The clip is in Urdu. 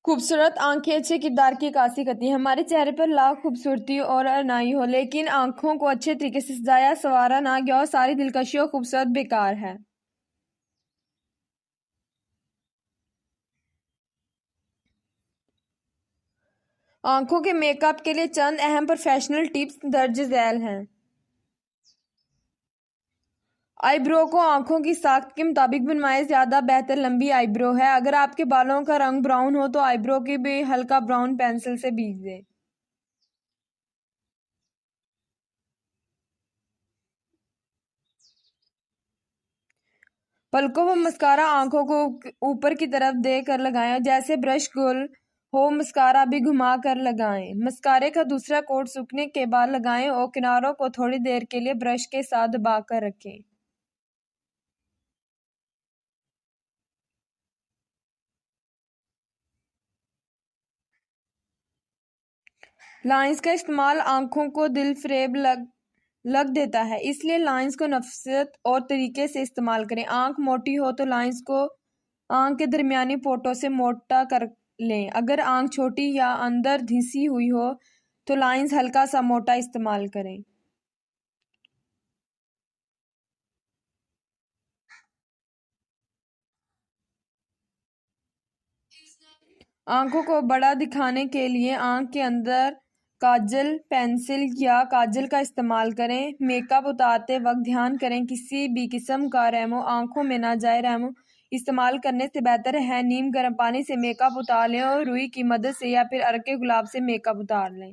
خوبصورت آنکھیں اچھے کردار کی عکاسی کرتی ہیں۔ ہمارے چہرے پر لاکھ خوبصورتی اور ارنائی ہو، لیکن آنکھوں کو اچھے طریقے سے سجایا سنوارا نہ گیا ہو، ساری دلکشی اور خوبصورت بیکار ہے۔ آنکھوں کے میک اپ کے لیے چند اہم پروفیشنل ٹپس درج ذیل ہیں۔ آئی برو کو آنکھوں کی ساخت کے مطابق بنوائیں۔ زیادہ بہتر لمبی آئی برو ہے۔ اگر آپ کے بالوں کا رنگ براؤن ہو تو آئی برو کی بھی ہلکا براؤن پنسل سے بھیج دیں۔ پلکوں پر مسکارا آنکھوں کو اوپر کی طرف دے کر لگائیں، جیسے برش گول ہو۔ مسکارا بھی گھما کر لگائیں۔ مسکارے کا دوسرا کوٹ سوکھنے کے بعد لگائیں اور کناروں کو تھوڑی دیر کے لیے برش کے ساتھ دبا کر رکھیں۔ لائنز کا استعمال آنکھوں کو دل فریب لگ دیتا ہے، اس لیے لائنز کو نفاست اور طریقے سے استعمال کریں۔ آنکھ موٹی ہو تو لائنز کو آنکھ کے درمیانی پورٹوں سے موٹا کر لیں۔ اگر آنکھ چھوٹی یا اندر دھنسی ہوئی ہو تو لائنز ہلکا سا موٹا استعمال کریں۔ آنکھوں کو بڑا دکھانے کے لیے آنکھ کے اندر کاجل، پنسل یا کاجل کا استعمال کریں۔ میک اپ اتارتے وقت دھیان کریں کسی بھی قسم کا ریمو آنکھوں میں نہ جائے۔ ریمو استعمال کرنے سے بہتر ہے نیم گرم پانی سے میک اپ اتار لیں اور روئی کی مدد سے یا پھر عرق گلاب سے میک اپ اتار لیں۔